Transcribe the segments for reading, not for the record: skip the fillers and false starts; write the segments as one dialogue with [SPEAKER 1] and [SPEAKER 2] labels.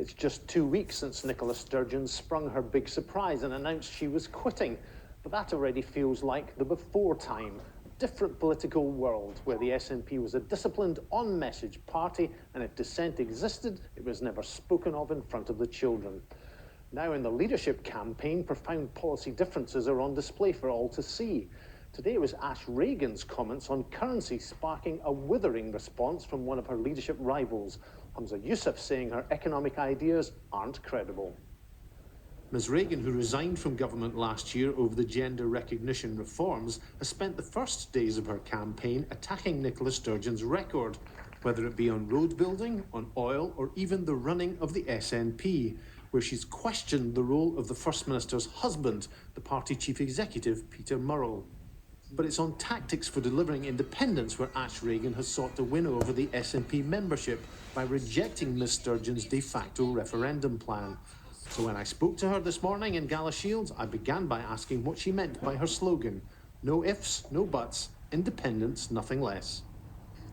[SPEAKER 1] It's just 2 weeks since Nicola Sturgeon sprung her big surprise and announced she was quitting. But that already feels like the before time. A different political world where the SNP was a disciplined, on-message party, and if dissent existed, it was never spoken of in front of the children. Now in the leadership campaign, profound policy differences are on display for all to see. Today it was Ash Regan's comments on currency sparking a withering response from one of her leadership rivals, Hamza Yousaf, saying her economic ideas aren't credible. Ms Regan, who resigned from government last year over the gender recognition reforms, has spent the first days of her campaign attacking Nicola Sturgeon's record, whether it be on road building, on oil, or even the running of the SNP, where she's questioned the role of the First Minister's husband, the party chief executive, Peter Murrell. But it's on tactics for delivering independence where Ash Regan has sought to win over the SNP membership by rejecting Ms Sturgeon's de facto referendum plan. So when I spoke to her this morning in Galashiels, I began by asking what she meant by her slogan: no ifs, no buts, independence, nothing less.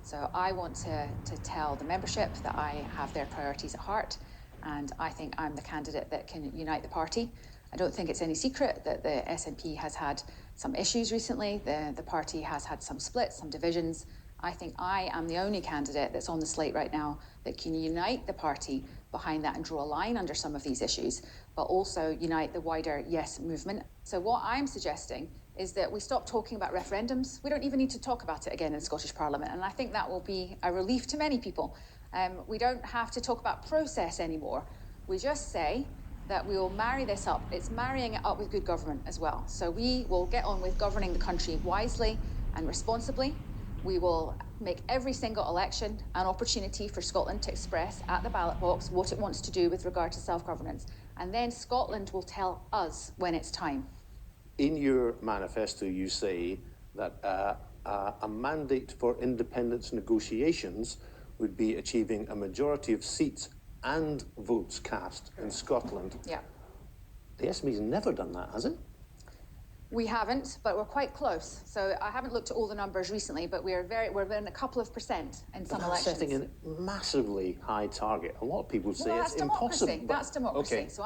[SPEAKER 2] So I want to tell the membership that I have their priorities at heart, and I think I'm the candidate that can unite the party. I don't think it's any secret that the SNP has had some issues recently. The party has had some splits, some divisions. I think I am the only candidate that's on the slate right now that can unite the party behind that and draw a line under some of these issues, but also unite the wider Yes movement. So what I'm suggesting is that we stop talking about referendums. We don't even need to talk about it again in the Scottish Parliament, and I think that will be a relief to many people. We don't have to talk about process anymore. We just say that we will marry this up. It's marrying it up with good government as well. So we will get on with governing the country wisely and responsibly. We will make every single election an opportunity for Scotland to express at the ballot box what it wants to do with regard to self-governance. And then Scotland will tell us when it's time.
[SPEAKER 1] In your manifesto, you say that a mandate for independence negotiations would be achieving a majority of seats and votes cast in Scotland.
[SPEAKER 2] Yeah.
[SPEAKER 1] The SNP's never done that, has it?
[SPEAKER 2] We haven't, but we're quite close. So I haven't looked at all the numbers recently, but we're within a couple of percent in some elections.
[SPEAKER 1] Setting a massively high target. A lot of people say it's impossible.
[SPEAKER 2] That's democracy.
[SPEAKER 1] Okay.
[SPEAKER 2] So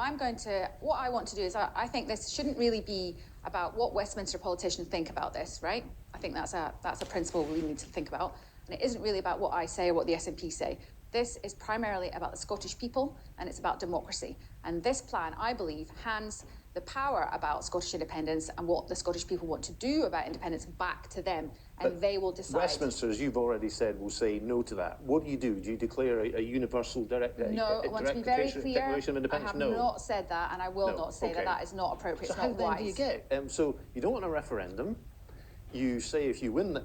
[SPEAKER 2] what I want to do is I think this shouldn't really be about what Westminster politicians think about this, right? I think that's a principle we need to think about. And it isn't really about what I say or what the SNP say. This is primarily about the Scottish people, and it's about democracy. And this plan, I believe, hands the power about Scottish independence and what the Scottish people want to do about independence back to them, and but they will decide.
[SPEAKER 1] Westminster, as you've already said, will say no to that. What do? Do you declare a universal declaration of independence?
[SPEAKER 2] I have not said that, and I will not say that. That is not appropriate.
[SPEAKER 1] So
[SPEAKER 2] it's
[SPEAKER 1] how
[SPEAKER 2] not
[SPEAKER 1] then
[SPEAKER 2] wise.
[SPEAKER 1] do you get? So you don't want a referendum. You say if you win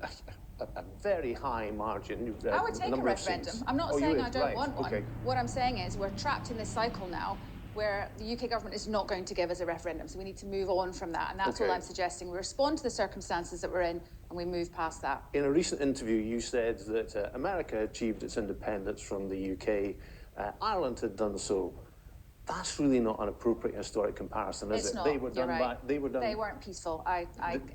[SPEAKER 1] a very high margin.
[SPEAKER 2] I would take a referendum. I'm not saying I don't want one.
[SPEAKER 1] Okay.
[SPEAKER 2] What I'm saying is we're trapped in this cycle now where the UK government is not going to give us a referendum. So we need to move on from that. And that's all I'm suggesting. We respond to the circumstances that we're in and we move past that.
[SPEAKER 1] In a recent interview, you said that America achieved its independence from the UK. Ireland had done so. That's really not an appropriate historic comparison, is
[SPEAKER 2] it's
[SPEAKER 1] it?
[SPEAKER 2] Not.
[SPEAKER 1] They were done
[SPEAKER 2] Right.
[SPEAKER 1] They
[SPEAKER 2] weren't peaceful. I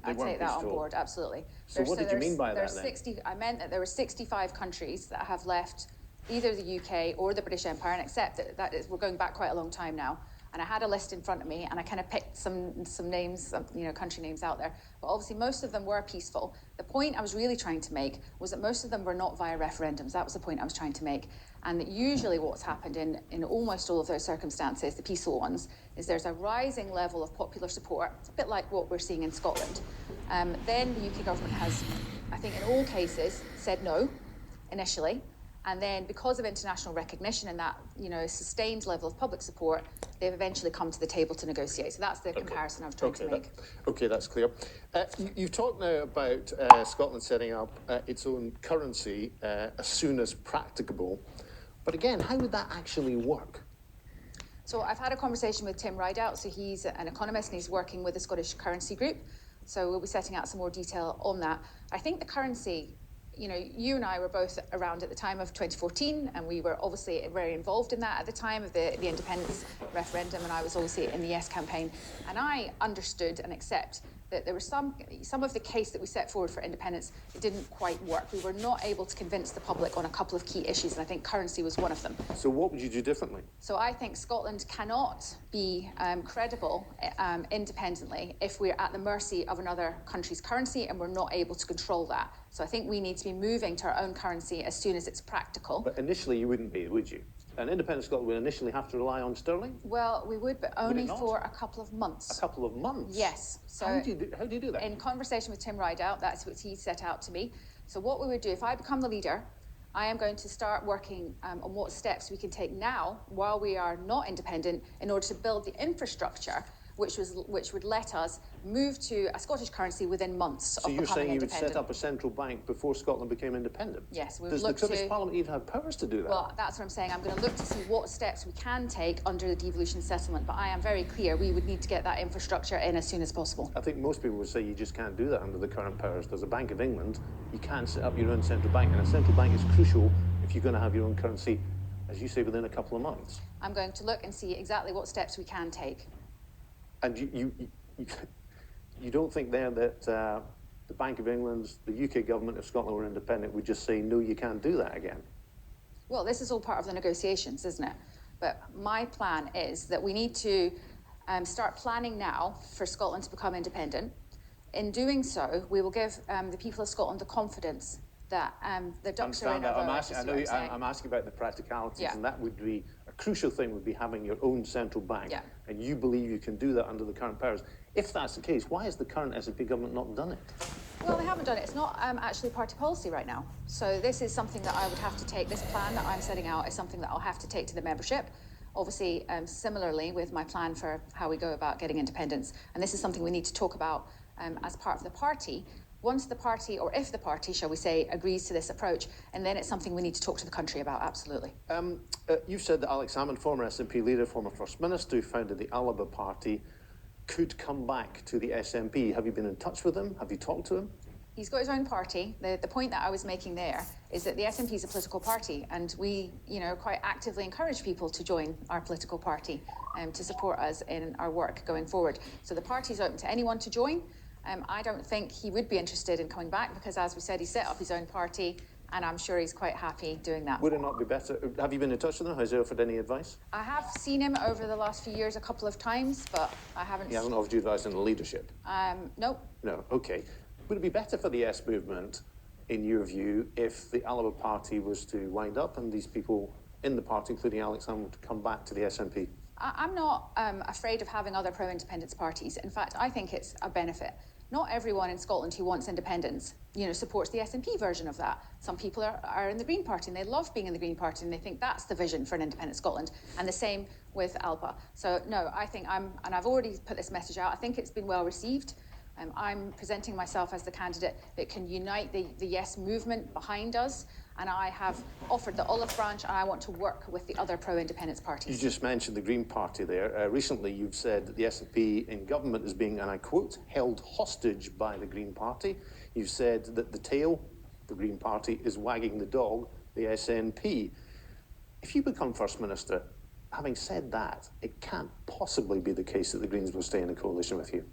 [SPEAKER 2] take that on board, absolutely.
[SPEAKER 1] So what did you mean by that then?
[SPEAKER 2] I meant that there were 65 countries that have left either the UK or the British Empire, and accept we're going back quite a long time now. And I had a list in front of me, and I kind of picked some names, country names out there. But obviously, most of them were peaceful. The point I was really trying to make was that most of them were not via referendums. That was the point I was trying to make. And that usually what's happened in almost all of those circumstances, the peaceful ones, is there's a rising level of popular support. It's a bit like what we're seeing in Scotland. Then the UK government has, I think in all cases, said no, initially. And then because of international recognition and that, sustained level of public support, they've eventually come to the table to negotiate. So that's the comparison I was trying to make.
[SPEAKER 1] That's clear. You've talked now about Scotland setting up its own currency as soon as practicable. But again, how would that actually work?
[SPEAKER 2] So I've had a conversation with Tim Rideout. So he's an economist and he's working with the Scottish Currency Group. So we'll be setting out some more detail on that. I think the currency, you and I were both around at the time of 2014, and we were obviously very involved in that at the time of the independence referendum, and I was obviously in the Yes campaign. And I understood and accept that there was some of the case that we set forward for independence, it didn't quite work. We were not able to convince the public on a couple of key issues, and I think currency was one of them.
[SPEAKER 1] So what would you do differently?
[SPEAKER 2] So I think Scotland cannot be credible independently if we're at the mercy of another country's currency and we're not able to control that. So I think we need to be moving to our own currency as soon as it's practical.
[SPEAKER 1] But initially you wouldn't be, would you? An independent Scotland would initially have to rely on sterling?
[SPEAKER 2] Well, we would, but only for a couple of months.
[SPEAKER 1] A couple of months?
[SPEAKER 2] Yes. So
[SPEAKER 1] how do you do that?
[SPEAKER 2] In conversation with Tim Rideout, that's what he set out to me. So what we would do, if I become the leader, I am going to start working on what steps we can take now while we are not independent in order to build the infrastructure which would let us move to a Scottish currency within months of becoming independent. So you're saying you would set up a central bank before Scotland became independent? Yes.
[SPEAKER 1] Does the British Parliament even have powers to do that?
[SPEAKER 2] Well, that's what I'm saying. I'm going to look to see what steps we can take under the devolution settlement, but I am very clear we would need to get that infrastructure in as soon as possible.
[SPEAKER 1] I think most people would say you just can't do that under the current powers. There's a Bank of England. You can't set up your own central bank, and a central bank is crucial if you're going to have your own currency, as you say, within a couple of months.
[SPEAKER 2] I'm going to look and see exactly what steps we can take.
[SPEAKER 1] And you don't think there that the Bank of England, the UK government, if Scotland were independent, would just say, no, you can't do that again?
[SPEAKER 2] Well, this is all part of the negotiations, isn't it? But my plan is that we need to start planning now for Scotland to become independent. In doing so, we will give the people of Scotland the confidence that the ducks are in a row.
[SPEAKER 1] I'm asking about the practicalities,
[SPEAKER 2] yeah.
[SPEAKER 1] And that would be a crucial thing, would be having your own central bank.
[SPEAKER 2] Yeah.
[SPEAKER 1] And you believe you can do that under the current powers. If that's the case, why has the current SNP government not done it?
[SPEAKER 2] Well, they haven't done it. It's not actually party policy right now. So this is something that I would have to take. This plan that I'm setting out is something that I'll have to take to the membership. Obviously, similarly with my plan for how we go about getting independence. And this is something we need to talk about as part of the party. Once the party, or if the party, shall we say, agrees to this approach, and then it's something we need to talk to the country about, absolutely.
[SPEAKER 1] You've said that Alex Salmond, former SNP leader, former First Minister, who founded the Alba Party, could come back to the SNP. Have you been in touch with him? Have you talked to him?
[SPEAKER 2] He's got his own party. The point that I was making there is that the SNP is a political party, and we, quite actively encourage people to join our political party to support us in our work going forward. So the party's open to anyone to join. I don't think he would be interested in coming back because, as we said, he set up his own party, and I'm sure he's quite happy doing that.
[SPEAKER 1] Would it not be better? Have you been in touch with him? Has he offered any advice?
[SPEAKER 2] I have seen him over the last few years a couple of times, but I haven't...
[SPEAKER 1] He hasn't offered you advice on the leadership?
[SPEAKER 2] Nope.
[SPEAKER 1] No, OK. Would it be better for the Yes movement, in your view, if the Alba Party was to wind up and these people in the party, including Alex Salmond, to come back to the SNP?
[SPEAKER 2] I'm not afraid of having other pro-independence parties. In fact, I think it's a benefit. Not everyone in Scotland who wants independence, supports the SNP version of that. Some people are in the Green Party and they love being in the Green Party and they think that's the vision for an independent Scotland. And the same with ALPA. So no, I think and I've already put this message out. I think it's been well received. I'm presenting myself as the candidate that can unite the Yes movement behind us. And I have offered the olive branch, and I want to work with the other pro-independence parties. You
[SPEAKER 1] just mentioned the Green Party there. Recently, you've said that the SNP in government is being, and I quote, held hostage by the Green Party. You've said that the tail, the Green Party, is wagging the dog, the SNP. If you become First Minister, having said that, it can't possibly be the case that the Greens will stay in a coalition with you.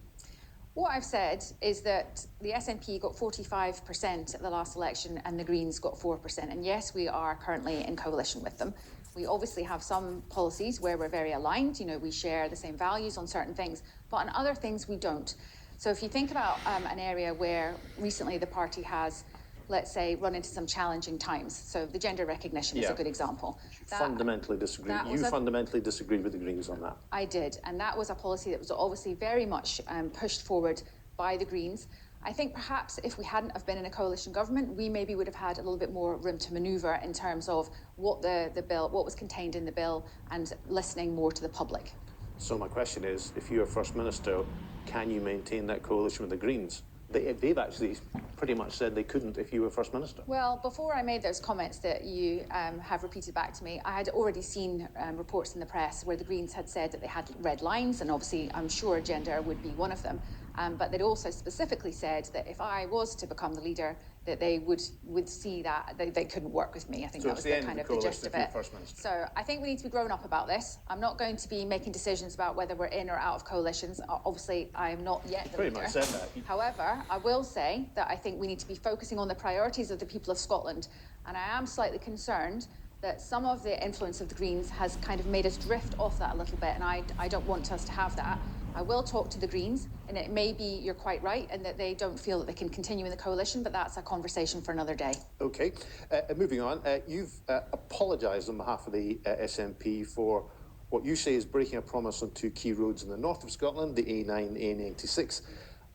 [SPEAKER 2] What I've said is that the SNP got 45% at the last election and the Greens got 4%. And yes, we are currently in coalition with them. We obviously have some policies where we're very aligned. We share the same values on certain things, but on other things we don't. So if you think about an area where recently the party has, let's say, run into some challenging times. So the gender recognition is a good example.
[SPEAKER 1] Fundamentally disagree. You fundamentally disagreed with the Greens on that.
[SPEAKER 2] I did, and that was a policy that was obviously very much pushed forward by the Greens. I think perhaps if we hadn't have been in a coalition government, we maybe would have had a little bit more room to manoeuvre in terms of what the bill, what was contained in the bill, and listening more to the public.
[SPEAKER 1] So my question is, if you're First Minister, can you maintain that coalition with the Greens? They've actually pretty much said they couldn't if you were First Minister. Well,
[SPEAKER 2] before I made those comments that you have repeated back to me, I had already seen reports in the press where the Greens had said that they had red lines, and obviously I'm sure gender would be one of them. But they'd also specifically said that if I was to become the leader, that they would see that they couldn't work with me. I think
[SPEAKER 1] so
[SPEAKER 2] that was the kind of the gist of it.
[SPEAKER 1] First Minister.
[SPEAKER 2] So I think we need to be grown up about this. I'm not going to be making decisions about whether we're in or out of coalitions. Obviously, I am not yet the
[SPEAKER 1] Pretty
[SPEAKER 2] leader.
[SPEAKER 1] much said that.
[SPEAKER 2] However, I will say that I think we need to be focusing on the priorities of the people of Scotland. And I am slightly concerned that some of the influence of the Greens has kind of made us drift off that a little bit. And I don't want us to have that. I will talk to the Greens, and it may be you're quite right, and that they don't feel that they can continue in the coalition, but that's a conversation for another day.
[SPEAKER 1] Okay, moving on. You've apologised on behalf of the SNP for what you say is breaking a promise on two key roads in the north of Scotland, the A9, A96.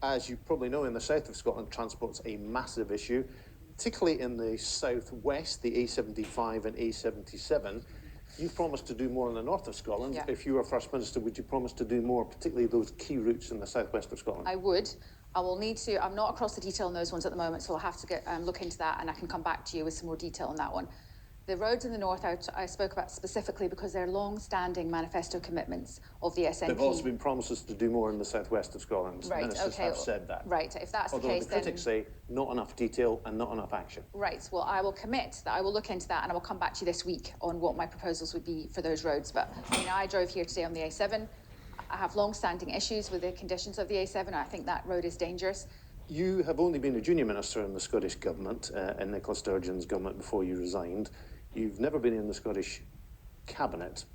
[SPEAKER 1] As you probably know, in the south of Scotland, transport's a massive issue, particularly in the southwest, the A75 and A77. You promised to do more in the north of Scotland.
[SPEAKER 2] Yeah.
[SPEAKER 1] If you were First Minister, would you promise to do more, particularly those key routes in the southwest of Scotland?
[SPEAKER 2] I would. I will need to. I'm not across the detail on those ones at the moment, so I'll have to look into that, and I can come back to you with some more detail on that one. The roads in the north I spoke about specifically because they're long-standing manifesto commitments of the SNP.
[SPEAKER 1] There have also been promises to do more in the southwest of Scotland.
[SPEAKER 2] Right,
[SPEAKER 1] Ministers
[SPEAKER 2] okay.
[SPEAKER 1] have said that.
[SPEAKER 2] Right, if that's
[SPEAKER 1] Although
[SPEAKER 2] the case,
[SPEAKER 1] the critics say not enough detail and not enough action.
[SPEAKER 2] Right, well, I will commit that I will look into that, and I will come back to you this week on what my proposals would be for those roads. But I mean, I drove here today on the A7. I have long-standing issues with the conditions of the A7. I think that road is dangerous.
[SPEAKER 1] You have only been a junior minister in the Scottish government, in Nicola Sturgeon's government, before you resigned. You've never been in the Scottish cabinet.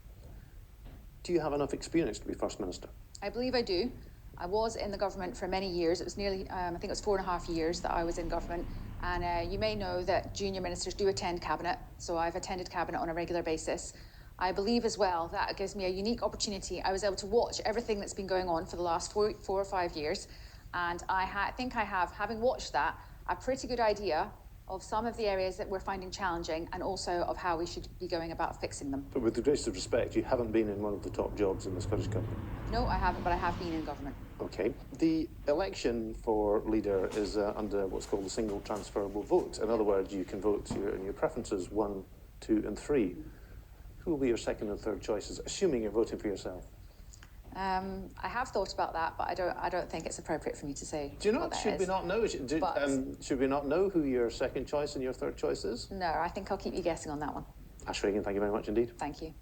[SPEAKER 1] Do you have enough experience to be First Minister?
[SPEAKER 2] I believe I do. I was in the government for many years. It was nearly, I think it was 4.5 years that I was in government. And you may know that junior ministers do attend cabinet. So I've attended cabinet on a regular basis. I believe as well that it gives me a unique opportunity. I was able to watch everything that's been going on for the last 4 or 5 years. And I think I have, having watched that, a pretty good idea of some of the areas that we're finding challenging, and also of how we should be going about fixing them.
[SPEAKER 1] But with the greatest of respect, you haven't been in one of the top jobs in the Scottish government.
[SPEAKER 2] No, I haven't, but I have been in government.
[SPEAKER 1] Okay. The election for leader is under what's called the single transferable vote. In other words, you can vote your preferences 1, 2 and 3. Who will be your second and third choices, assuming you're voting for yourself?
[SPEAKER 2] I have thought about that, but I don't think it's appropriate for me to say.
[SPEAKER 1] Do you not? Should we not know? Should we not know who your second choice and your third choice is?
[SPEAKER 2] No, I think I'll keep you guessing on that one.
[SPEAKER 1] Ash Regan, thank you very much indeed.
[SPEAKER 2] Thank you.